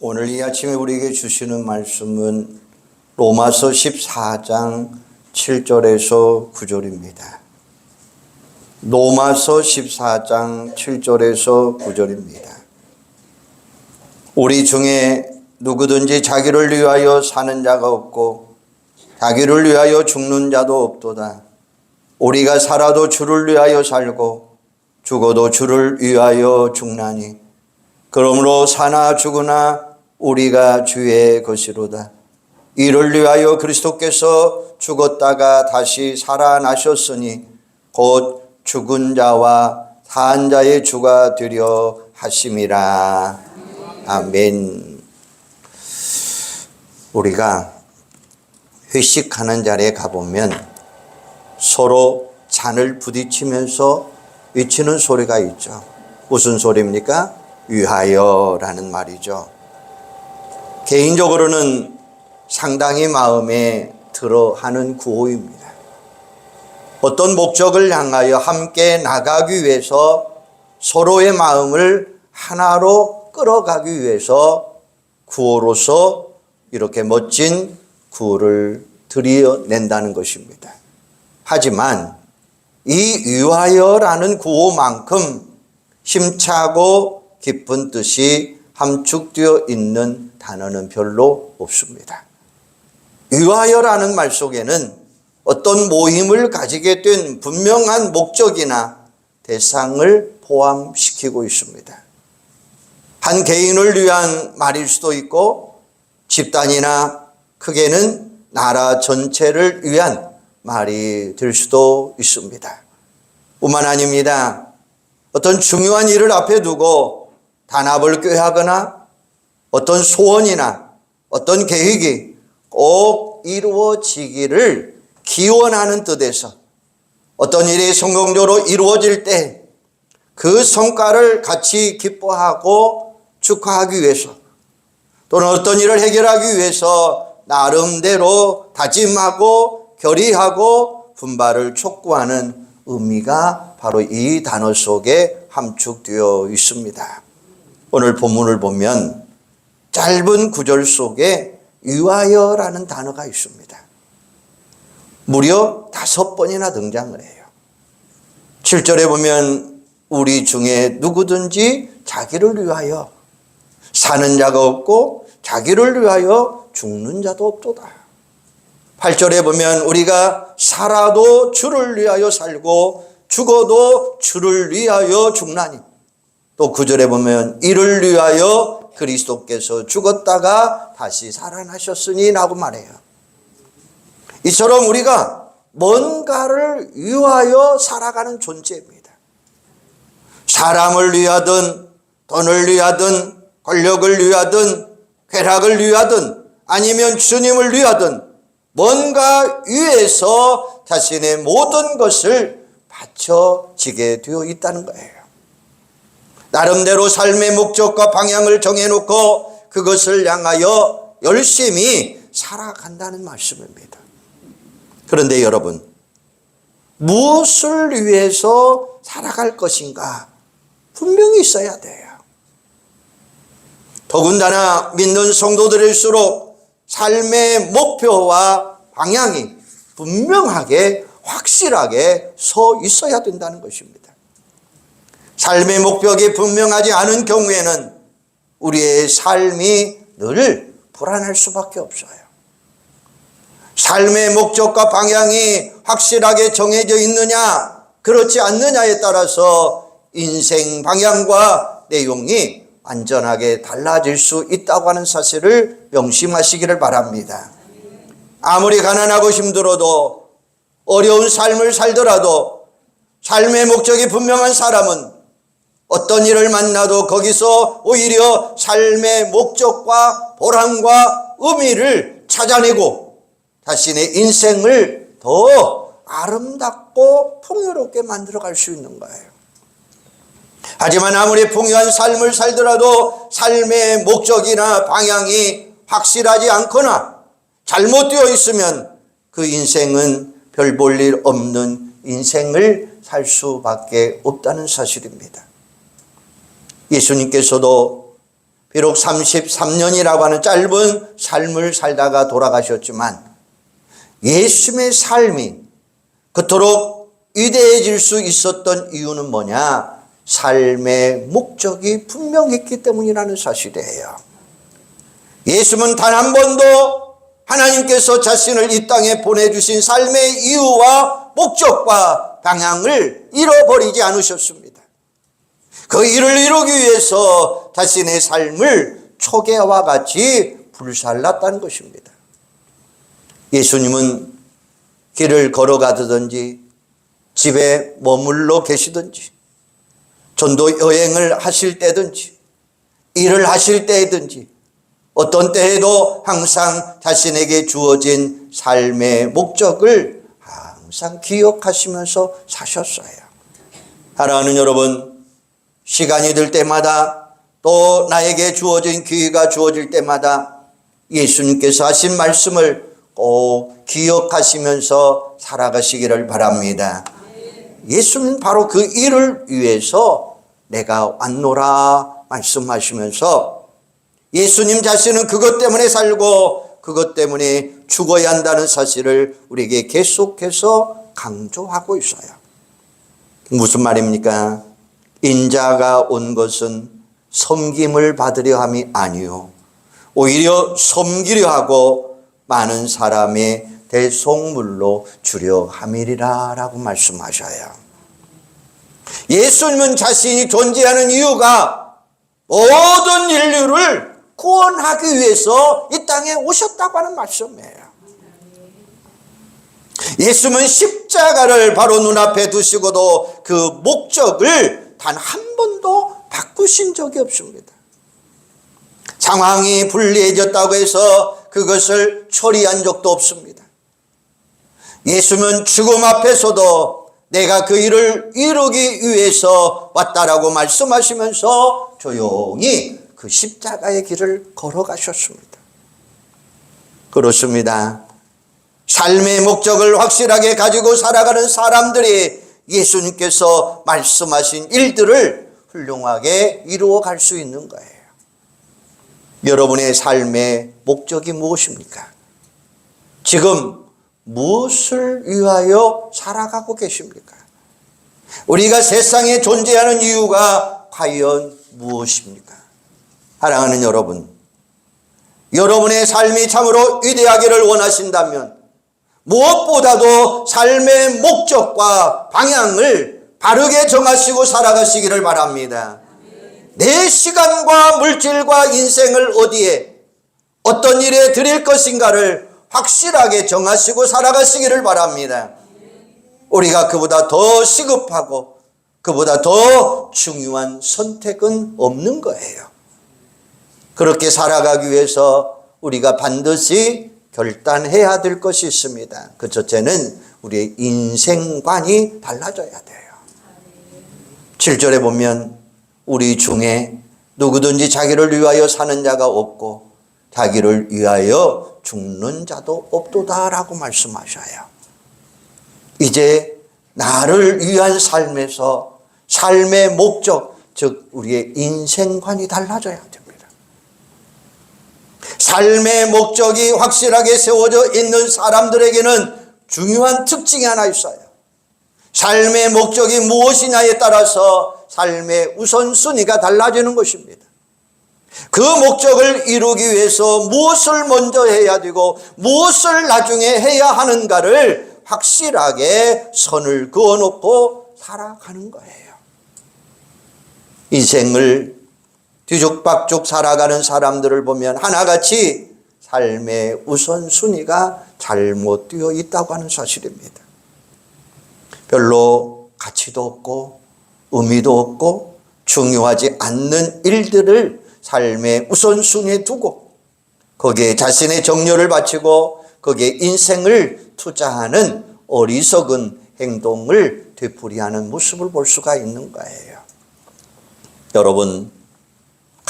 오늘 이 아침에 우리에게 주시는 말씀은 로마서 14장 7절에서 9절입니다. 로마서 14장 7절에서 9절입니다. 우리 중에 누구든지 자기를 위하여 사는 자가 없고 자기를 위하여 죽는 자도 없도다. 우리가 살아도 주를 위하여 살고 죽어도 주를 위하여 죽나니 그러므로 사나 죽으나 우리가 주의 것이로다. 이를 위하여 그리스도께서 죽었다가 다시 살아나셨으니 곧 죽은 자와 산 자의 주가 되려 하심이라. 아멘. 우리가 회식하는 자리에 가보면 서로 잔을 부딪히면서 외치는 소리가 있죠. 무슨 소리입니까? 위하여라는 말이죠. 개인적으로는 상당히 마음에 들어 하는 구호입니다. 어떤 목적을 향하여 함께 나가기 위해서 서로의 마음을 하나로 끌어가기 위해서 구호로서 이렇게 멋진 구호를 들여낸다는 것입니다. 하지만 이 위하여라는 구호만큼 힘차고 깊은 뜻이 함축되어 있는 단어는 별로 없습니다. 위하여라는 말 속에는 어떤 모임을 가지게 된 분명한 목적이나 대상을 포함시키고 있습니다. 한 개인을 위한 말일 수도 있고 집단이나 크게는 나라 전체를 위한 말이 될 수도 있습니다. 뿐만 아닙니다. 어떤 중요한 일을 앞에 두고 단합을 꾀하거나 어떤 소원이나 어떤 계획이 꼭 이루어지기를 기원하는 뜻에서 어떤 일이 성공적으로 이루어질 때 그 성과를 같이 기뻐하고 축하하기 위해서 또는 어떤 일을 해결하기 위해서 나름대로 다짐하고 결의하고 분발을 촉구하는 의미가 바로 이 단어 속에 함축되어 있습니다. 오늘 본문을 보면 짧은 구절 속에 위하여라는 단어가 있습니다. 무려 5번이나 등장을 해요. 7절에 보면 우리 중에 누구든지 자기를 위하여 사는 자가 없고 자기를 위하여 죽는 자도 없도다. 8절에 보면 우리가 살아도 주를 위하여 살고 죽어도 주를 위하여 죽나니, 또 9절에 보면 이를 위하여 그리스도께서 죽었다가 다시 살아나셨으니 라고 말해요. 이처럼 우리가 뭔가를 위하여 살아가는 존재입니다. 사람을 위하든 돈을 위하든 권력을 위하든 쾌락을 위하든 아니면 주님을 위하든 뭔가 위해서 자신의 모든 것을 바쳐지게 되어 있다는 거예요. 나름대로 삶의 목적과 방향을 정해놓고 그것을 향하여 열심히 살아간다는 말씀입니다. 그런데 여러분, 무엇을 위해서 살아갈 것인가 분명히 있어야 돼요. 더군다나 믿는 성도들일수록 삶의 목표와 방향이 분명하게 확실하게 서 있어야 된다는 것입니다. 삶의 목표가 분명하지 않은 경우에는 우리의 삶이 늘 불안할 수밖에 없어요. 삶의 목적과 방향이 확실하게 정해져 있느냐 그렇지 않느냐에 따라서 인생 방향과 내용이 완전하게 달라질 수 있다고 하는 사실을 명심하시기를 바랍니다. 아무리 가난하고 힘들어도 어려운 삶을 살더라도 삶의 목적이 분명한 사람은 어떤 일을 만나도 거기서 오히려 삶의 목적과 보람과 의미를 찾아내고 자신의 인생을 더 아름답고 풍요롭게 만들어갈 수 있는 거예요. 하지만 아무리 풍요한 삶을 살더라도 삶의 목적이나 방향이 확실하지 않거나 잘못되어 있으면 그 인생은 별 볼 일 없는 인생을 살 수밖에 없다는 사실입니다. 예수님께서도 비록 33년이라고 하는 짧은 삶을 살다가 돌아가셨지만 예수님의 삶이 그토록 위대해질 수 있었던 이유는 뭐냐? 삶의 목적이 분명했기 때문이라는 사실이에요. 예수님은 단 한 번도 하나님께서 자신을 이 땅에 보내주신 삶의 이유와 목적과 방향을 잃어버리지 않으셨습니다. 그 일을 이루기 위해서 자신의 삶을 초계와 같이 불살랐다는 것입니다. 예수님은 길을 걸어가든지 집에 머물러 계시든지 전도 여행을 하실 때든지 일을 하실 때든지 어떤 때에도 항상 자신에게 주어진 삶의 목적을 항상 기억하시면서 사셨어요. 사랑하는 여러분, 시간이 들 때마다 또 나에게 주어진 기회가 주어질 때마다 예수님께서 하신 말씀을 꼭 기억하시면서 살아가시기를 바랍니다. 예수님 바로 그 일을 위해서 내가 왔노라 말씀하시면서 예수님 자신은 그것 때문에 살고 그것 때문에 죽어야 한다는 사실을 우리에게 계속해서 강조하고 있어요. 무슨 말입니까? 인자가 온 것은 섬김을 받으려 함이 아니요 오히려 섬기려 하고 많은 사람의 대속물로 주려 함이리라 라고 말씀하셔요. 예수님은 자신이 존재하는 이유가 모든 인류를 구원하기 위해서 이 땅에 오셨다고 하는 말씀이에요. 예수님은 십자가를 바로 눈앞에 두시고도 그 목적을 단 한 번도 바꾸신 적이 없습니다. 상황이 불리해졌다고 해서 그것을 처리한 적도 없습니다. 예수님은 죽음 앞에서도 내가 그 일을 이루기 위해서 왔다라고 말씀하시면서 조용히 그 십자가의 길을 걸어가셨습니다. 그렇습니다. 삶의 목적을 확실하게 가지고 살아가는 사람들이 예수님께서 말씀하신 일들을 훌륭하게 이루어갈 수 있는 거예요. 여러분의 삶의 목적이 무엇입니까? 지금 무엇을 위하여 살아가고 계십니까? 우리가 세상에 존재하는 이유가 과연 무엇입니까? 사랑하는 여러분, 여러분의 삶이 참으로 위대하기를 원하신다면 무엇보다도 삶의 목적과 방향을 바르게 정하시고 살아가시기를 바랍니다. 내 시간과 물질과 인생을 어디에 어떤 일에 드릴 것인가를 확실하게 정하시고 살아가시기를 바랍니다. 우리가 그보다 더 시급하고 그보다 더 중요한 선택은 없는 거예요. 그렇게 살아가기 위해서 우리가 반드시 결단해야 될 것이 있습니다. 그 첫째는 우리의 인생관이 달라져야 돼요. 7절에 보면 우리 중에 누구든지 자기를 위하여 사는 자가 없고 자기를 위하여 죽는 자도 없도다라고 말씀하셔요. 이제 나를 위한 삶에서 삶의 목적, 즉 우리의 인생관이 달라져야 됩니다. 삶의 목적이 확실하게 세워져 있는 사람들에게는 중요한 특징이 하나 있어요. 삶의 목적이 무엇이냐에 따라서 삶의 우선순위가 달라지는 것입니다. 그 목적을 이루기 위해서 무엇을 먼저 해야 되고 무엇을 나중에 해야 하는가를 확실하게 선을 그어놓고 살아가는 거예요. 인생을 뒤죽박죽 살아가는 사람들을 보면 하나같이 삶의 우선순위가 잘못되어 있다고 하는 사실입니다. 별로 가치도 없고 의미도 없고 중요하지 않는 일들을 삶의 우선순위에 두고 거기에 자신의 정열을 바치고 거기에 인생을 투자하는 어리석은 행동을 되풀이하는 모습을 볼 수가 있는 거예요. 여러분,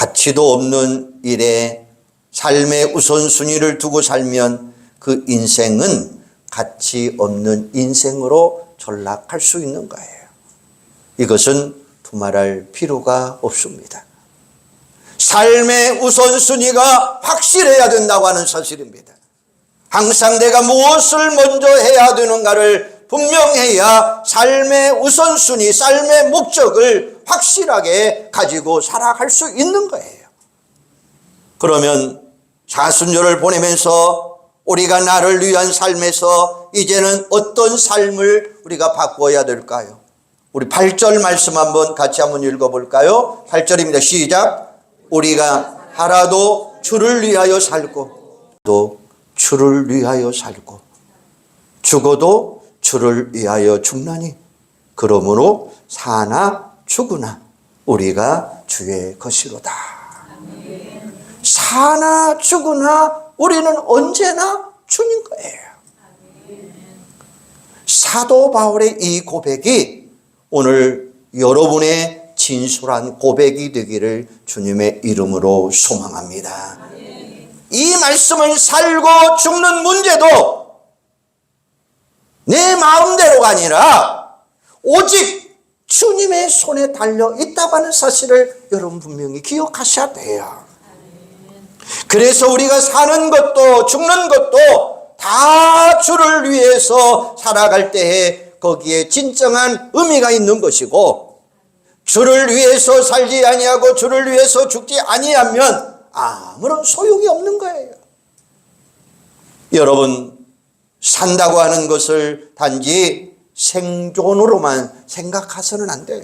가치도 없는 일에 삶의 우선순위를 두고 살면 그 인생은 가치 없는 인생으로 전락할 수 있는 거예요. 이것은 두말할 필요가 없습니다. 삶의 우선순위가 확실해야 된다고 하는 사실입니다. 항상 내가 무엇을 먼저 해야 되는가를 분명해야 삶의 우선순위, 삶의 목적을 확실하게 가지고 살아갈 수 있는 거예요. 그러면 사순절을 보내면서 우리가 나를 위한 삶에서 이제는 어떤 삶을 우리가 바꿔야 될까요? 우리 8절 말씀 같이 한번 읽어볼까요? 8절입니다. 시작. 우리가 살아도 주를 위하여 살고 또 주를 위하여 살고 죽어도 주를 위하여 죽나니 그러므로 사나 죽으나 우리가 주의 것이로다. 사나 죽으나 우리는 언제나 주님 거예요. 사도 바울의 이 고백이 오늘 여러분의 진솔한 고백이 되기를 주님의 이름으로 소망합니다. 이 말씀을 살고 죽는 문제도 내 마음대로가 아니라 오직 주님의 손에 달려 있다고 하는 사실을 여러분 분명히 기억하셔야 돼요. 그래서 우리가 사는 것도 죽는 것도 다 주를 위해서 살아갈 때에 거기에 진정한 의미가 있는 것이고, 주를 위해서 살지 아니하고 주를 위해서 죽지 아니하면 아무런 소용이 없는 거예요. 여러분, 산다고 하는 것을 단지 생존으로만 생각해서는 안 돼요.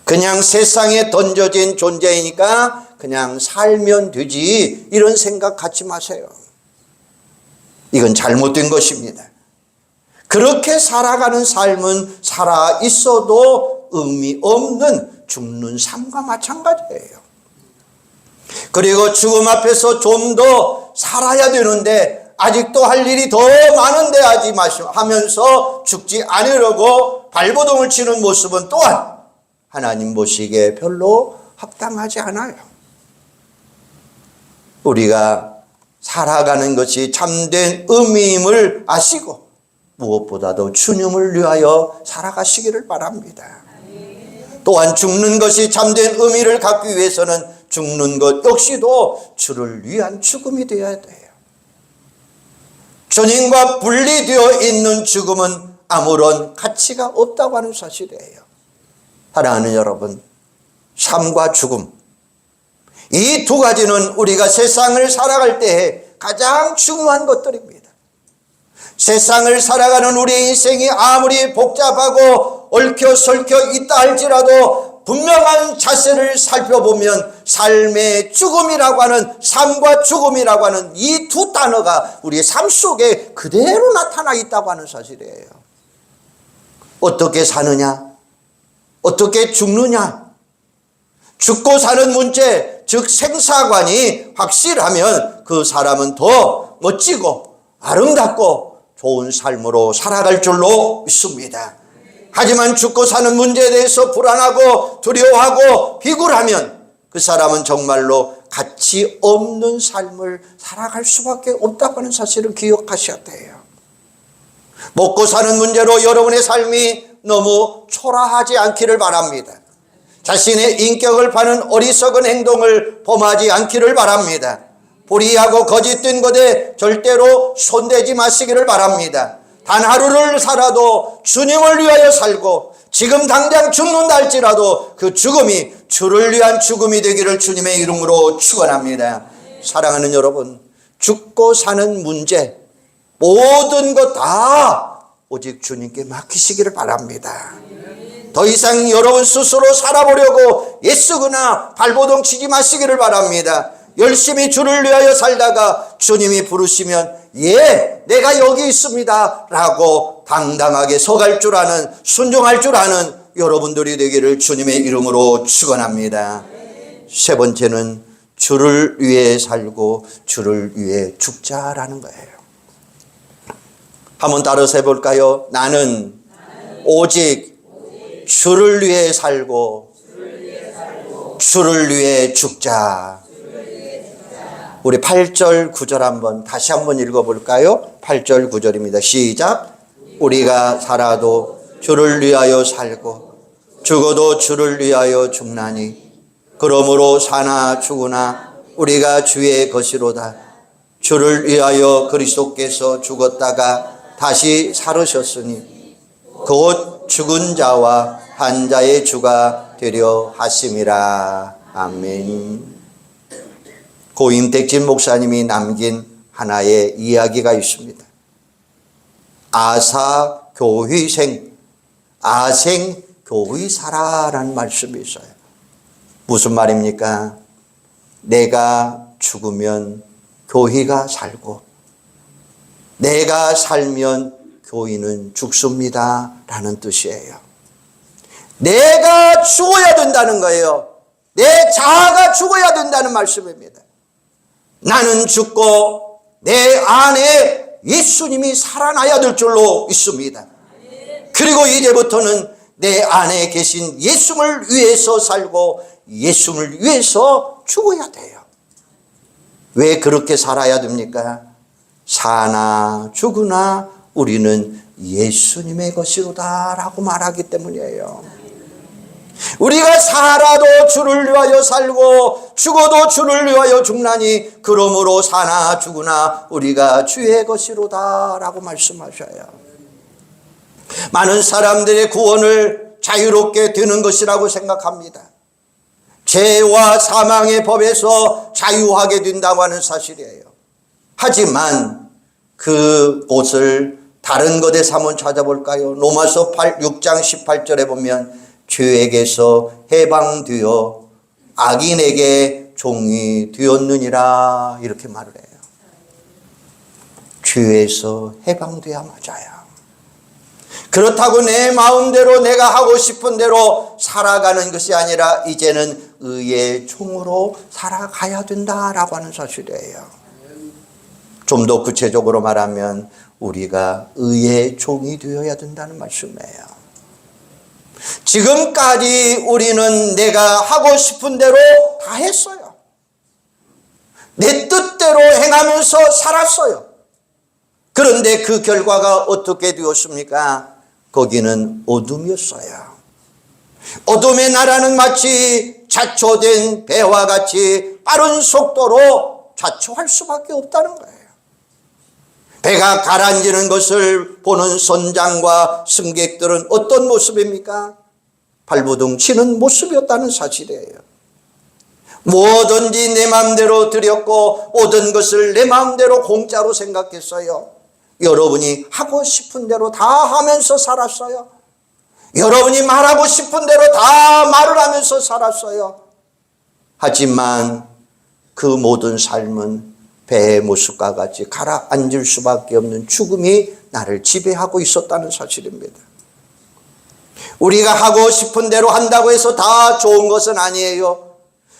그냥 세상에 던져진 존재이니까 그냥 살면 되지 이런 생각 갖지 마세요. 이건 잘못된 것입니다. 그렇게 살아가는 삶은 살아 있어도 의미 없는 죽는 삶과 마찬가지예요. 그리고 죽음 앞에서 좀 더 살아야 되는데 아직도 할 일이 더 많은데 하면서 죽지 않으려고 발버둥을 치는 모습은 또한 하나님 보시기에 별로 합당하지 않아요. 우리가 살아가는 것이 참된 의미임을 아시고 무엇보다도 주님을 위하여 살아가시기를 바랍니다. 또한 죽는 것이 참된 의미를 갖기 위해서는 죽는 것 역시도 주를 위한 죽음이 되어야 돼요. 주님과 분리되어 있는 죽음은 아무런 가치가 없다고 하는 사실이에요. 사랑하는 여러분, 삶과 죽음, 이 두 가지는 우리가 세상을 살아갈 때에 가장 중요한 것들입니다. 세상을 살아가는 우리의 인생이 아무리 복잡하고 얽혀설켜 있다 할지라도 분명한 자세를 살펴보면 삶의 죽음이라고 하는, 삶과 죽음이라고 하는 이 두 단어가 우리의 삶 속에 그대로 나타나 있다고 하는 사실이에요. 어떻게 사느냐? 어떻게 죽느냐? 죽고 사는 문제, 즉 생사관이 확실하면 그 사람은 더 멋지고 아름답고 좋은 삶으로 살아갈 줄로 믿습니다. 하지만 죽고 사는 문제에 대해서 불안하고 두려워하고 비굴하면 그 사람은 정말로 가치 없는 삶을 살아갈 수밖에 없다고 하는 사실을 기억하셔야 돼요. 먹고 사는 문제로 여러분의 삶이 너무 초라하지 않기를 바랍니다. 자신의 인격을 파는 어리석은 행동을 범하지 않기를 바랍니다. 불의하고 거짓된 것에 절대로 손대지 마시기를 바랍니다. 단 하루를 살아도 주님을 위하여 살고 지금 당장 죽는다 할지라도 그 죽음이 주를 위한 죽음이 되기를 주님의 이름으로 축원합니다. 사랑하는 여러분, 죽고 사는 문제 모든 것 다 오직 주님께 맡기시기를 바랍니다. 더 이상 여러분 스스로 살아보려고 애쓰거나 발버둥 치지 마시기를 바랍니다. 열심히 주를 위하여 살다가 주님이 부르시면 예, 내가 여기 있습니다 라고 당당하게 서갈 줄 아는, 순종할 줄 아는 여러분들이 되기를 주님의 이름으로 축원합니다. 세 번째는 주를 위해 살고 주를 위해 죽자라는 거예요. 한번 따라서 해볼까요? 나는 오직 주를 위해 살고 주를 위해 죽자. 우리 8절 9절 한번 다시 한번 읽어볼까요? 8절 9절입니다. 시작. 우리가 살아도 주를 위하여 살고 죽어도 주를 위하여 죽나니 그러므로 사나 죽으나 우리가 주의 것이로다. 주를 위하여 그리스도께서 죽었다가 다시 살으셨으니 곧 죽은 자와 한 자의 주가 되려 하심이라. 아멘. 고 임택진 목사님이 남긴 하나의 이야기가 있습니다. 아사교휘생, 아생교의사라라는 말씀이 있어요. 무슨 말입니까? 내가 죽으면 교회가 살고 내가 살면 교회는 죽습니다 라는 뜻이에요. 내가 죽어야 된다는 거예요. 내 자아가 죽어야 된다는 말씀입니다. 나는 죽고 내 안에 예수님이 살아나야 될 줄로 믿습니다. 그리고 이제부터는 내 안에 계신 예수를 위해서 살고 예수를 위해서 죽어야 돼요. 왜 그렇게 살아야 됩니까? 사나 죽으나 우리는 예수님의 것이로다 라고 말하기 때문이에요. 우리가 살아도 주를 위하여 살고 죽어도 주를 위하여 죽나니 그러므로 사나 죽으나 우리가 주의 것이로다 라고 말씀하셔요. 많은 사람들의 구원을 자유롭게 되는 것이라고 생각합니다. 죄와 사망의 법에서 자유하게 된다고 하는 사실이에요. 하지만 그곳을 다른 것에서 한번 찾아볼까요? 로마서 6장 18절에 보면 죄에게서 해방되어 악인에게 종이 되었느니라 이렇게 말을 해요. 죄에서 해방돼야 맞아요. 그렇다고 내 마음대로 내가 하고 싶은 대로 살아가는 것이 아니라 이제는 의의 종으로 살아가야 된다라고 하는 사실이에요. 좀 더 구체적으로 말하면 우리가 의의 종이 되어야 된다는 말씀이에요. 지금까지 우리는 내가 하고 싶은 대로 다 했어요. 내 뜻대로 행하면서 살았어요. 그런데 그 결과가 어떻게 되었습니까? 거기는 어둠이었어요. 어둠의 나라는 마치 자초된 배와 같이 빠른 속도로 자초할 수밖에 없다는 거예요. 배가 가라앉는 것을 보는 선장과 승객들은 어떤 모습입니까? 발버둥 치는 모습이었다는 사실이에요. 뭐든지 내 마음대로 드렸고 모든 것을 내 마음대로 공짜로 생각했어요. 여러분이 하고 싶은 대로 다 하면서 살았어요. 여러분이 말하고 싶은 대로 다 말을 하면서 살았어요. 하지만 그 모든 삶은 배의 모습과 같이 가라앉을 수밖에 없는 죽음이 나를 지배하고 있었다는 사실입니다. 우리가 하고 싶은 대로 한다고 해서 다 좋은 것은 아니에요.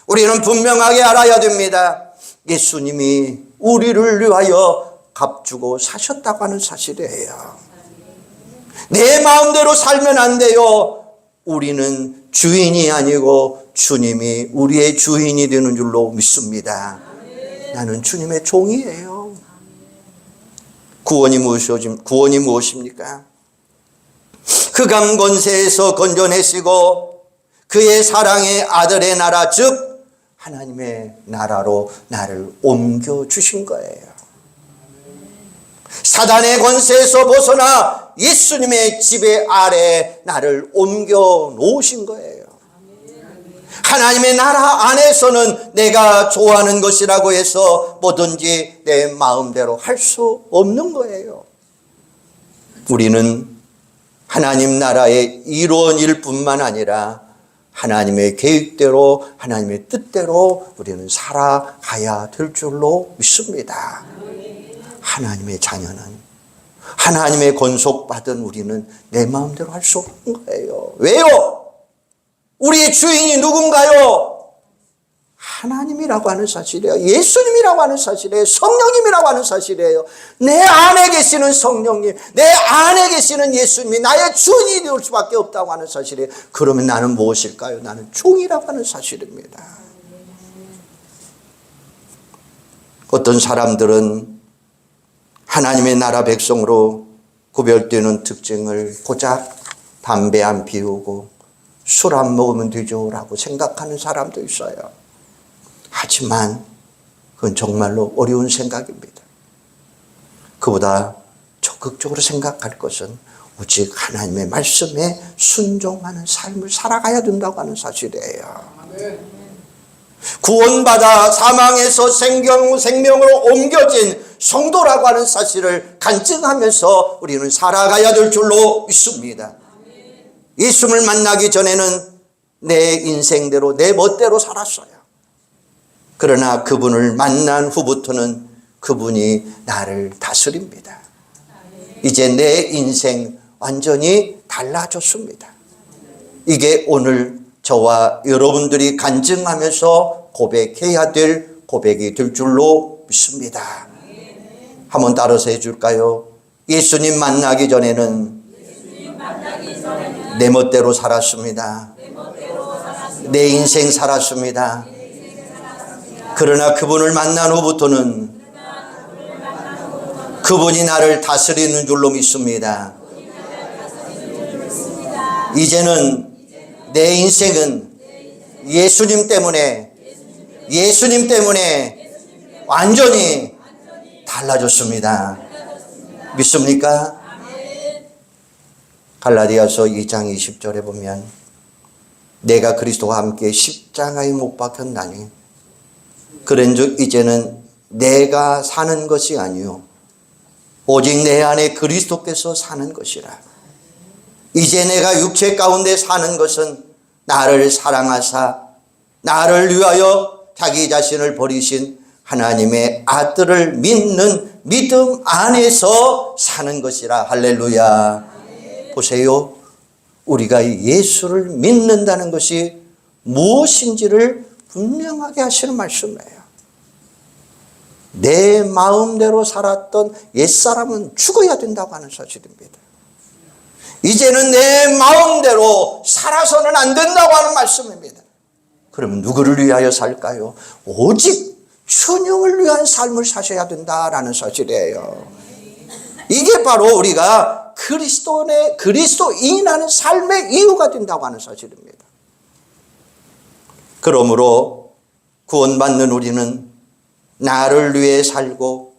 우리는 분명하게 알아야 됩니다. 예수님이 우리를 위하여 값주고 사셨다고 하는 사실이에요. 내 마음대로 살면 안 돼요. 우리는 주인이 아니고 주님이 우리의 주인이 되는 줄로 믿습니다. 나는 주님의 종이에요. 구원이 무엇입니까? 흑암 권세에서 건져내시고 그의 사랑의 아들의 나라 즉 하나님의 나라로 나를 옮겨주신 거예요. 사단의 권세에서 벗어나 예수님의 지배 아래 나를 옮겨 놓으신 거예요. 하나님의 나라 안에서는 내가 좋아하는 것이라고 해서 뭐든지 내 마음대로 할 수 없는 거예요. 우리는 하나님 나라의 일원일 뿐만 아니라 하나님의 계획대로 하나님의 뜻대로 우리는 살아가야 될 줄로 믿습니다. 하나님의 자녀는 하나님의 권속받은 우리는 내 마음대로 할 수 없는 거예요. 왜요? 우리의 주인이 누군가요? 하나님이라고 하는 사실이에요. 예수님이라고 하는 사실이에요. 성령님이라고 하는 사실이에요. 내 안에 계시는 성령님, 내 안에 계시는 예수님이 나의 주인이 될 수밖에 없다고 하는 사실이에요. 그러면 나는 무엇일까요? 나는 종이라고 하는 사실입니다. 어떤 사람들은 하나님의 나라 백성으로 구별되는 특징을 고작 담배 안 피우고 술 안 먹으면 되죠 라고 생각하는 사람도 있어요. 하지만 그건 정말로 어려운 생각입니다. 그보다 적극적으로 생각할 것은 오직 하나님의 말씀에 순종하는 삶을 살아가야 된다고 하는 사실이에요. 구원받아 사망에서 생명으로 옮겨진 성도라고 하는 사실을 간증하면서 우리는 살아가야 될 줄로 믿습니다. 예수를 만나기 전에는 내 인생대로 내 멋대로 살았어요. 그러나 그분을 만난 후부터는 그분이 나를 다스립니다. 이제 내 인생 완전히 달라졌습니다. 이게 오늘 저와 여러분들이 간증하면서 고백해야 될 고백이 될 줄로 믿습니다. 한번 따라서 해줄까요? 예수님 만나기 전에는 내 멋대로 살았습니다. 내 인생 살았습니다. 그러나 그분을 만난 후부터는 그분이 나를 다스리는 줄로 믿습니다. 이제는 내 인생은 예수님 때문에 완전히 달라졌습니다. 믿습니까? 갈라디아서 2장 20절에 보면 내가 그리스도와 함께 십자가에 못 박혔나니 그런즉 이제는 내가 사는 것이 아니요 오직 내 안에 그리스도께서 사는 것이라. 이제 내가 육체 가운데 사는 것은 나를 사랑하사 나를 위하여 자기 자신을 버리신 하나님의 아들을 믿는 믿음 안에서 사는 것이라. 할렐루야. 보세요. 우리가 예수를 믿는다는 것이 무엇인지를 분명하게 하시는 말씀이에요. 내 마음대로 살았던 옛사람은 죽어야 된다고 하는 사실입니다. 이제는 내 마음대로 살아서는 안 된다고 하는 말씀입니다. 그러면 누구를 위하여 살까요? 오직 주님을 위한 삶을 사셔야 된다라는 사실이에요. 이게 바로 우리가 그리스도인이라는 삶의 이유가 된다고 하는 사실입니다. 그러므로 구원받는 우리는 나를 위해 살고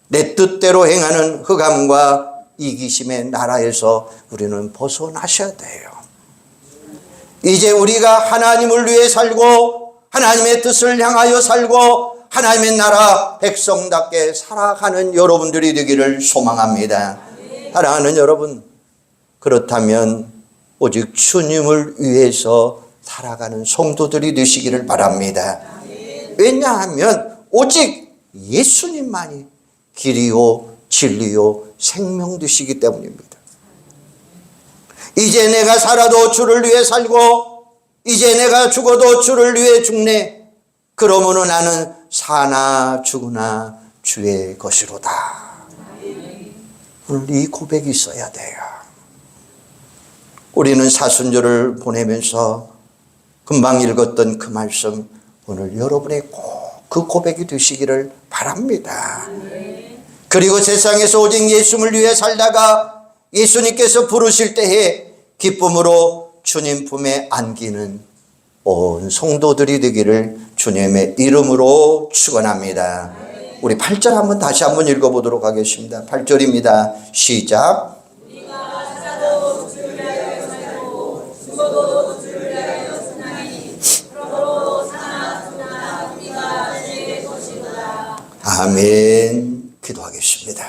내 뜻대로 행하는 흑암과 이기심의 나라에서 우리는 벗어나셔야 돼요. 이제 우리가 하나님을 위해 살고 하나님의 뜻을 향하여 살고 하나님의 나라 백성답게 살아가는 여러분들이 되기를 소망합니다. 사랑하는 여러분, 그렇다면 오직 주님을 위해서 살아가는 성도들이 되시기를 바랍니다. 왜냐하면 오직 예수님만이 길이요 진리요 생명 되시기 때문입니다. 이제 내가 살아도 주를 위해 살고 이제 내가 죽어도 주를 위해 죽네. 그러므로 나는 사나 죽으나 주의 것이로다. 오늘 이 고백이 있어야 돼요. 우리는 사순절을 보내면서 금방 읽었던 그 말씀 오늘 여러분의 꼭 그 고백이 되시기를 바랍니다. 그리고 세상에서 오직 예수를 위해 살다가 예수님께서 부르실 때에 기쁨으로 주님 품에 안기는 온 성도들이 되기를 주님의 이름으로 축원합니다. 우리 8절 한번 다시 한번 읽어보도록 하겠습니다. 8절입니다. 시작. 아멘. 기도하겠습니다.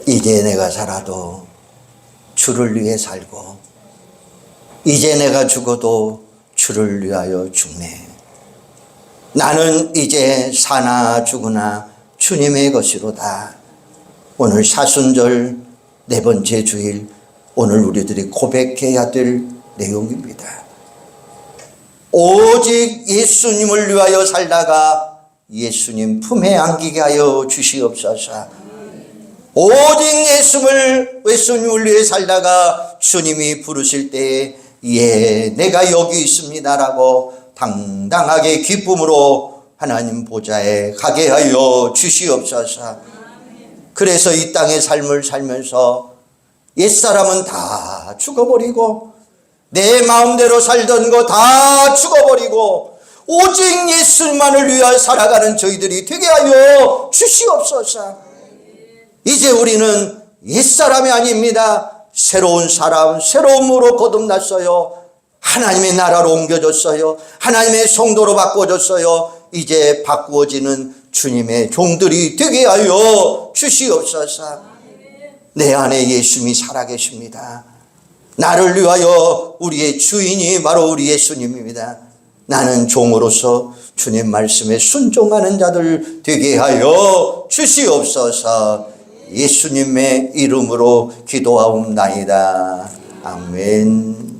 이제 내가 살아도 주를 위해 살고 이제 내가 죽어도 주를 위하여 죽네. 나는 이제 사나 죽으나 주님의 것이로다. 오늘 사순절 네 번째 주일, 오늘 우리들이 고백해야 될 내용입니다. 오직 예수님을 위하여 살다가 예수님 품에 안기게 하여 주시옵소서. 오직 예수님을 위해 살다가 주님이 부르실 때에 예, 내가 여기 있습니다라고 당당하게 기쁨으로 하나님 보좌에 가게 하여 주시옵소서. 그래서 이 땅의 삶을 살면서 옛사람은 다 죽어버리고 내 마음대로 살던 거 다 죽어버리고 오직 예수님만을 위하여 살아가는 저희들이 되게 하여 주시옵소서. 이제 우리는 옛사람이 아닙니다. 새로운 사람, 새로움으로 거듭났어요. 하나님의 나라로 옮겨졌어요. 하나님의 성도로 바꿔졌어요. 이제 바꾸어지는 주님의 종들이 되게 하여 주시옵소서. 내 안에 예수님이 살아계십니다. 나를 위하여 우리의 주인이 바로 우리 예수님입니다. 나는 종으로서 주님 말씀에 순종하는 자들 되게 하여 주시옵소서. 예수님의 이름으로 기도하옵나이다. 아멘.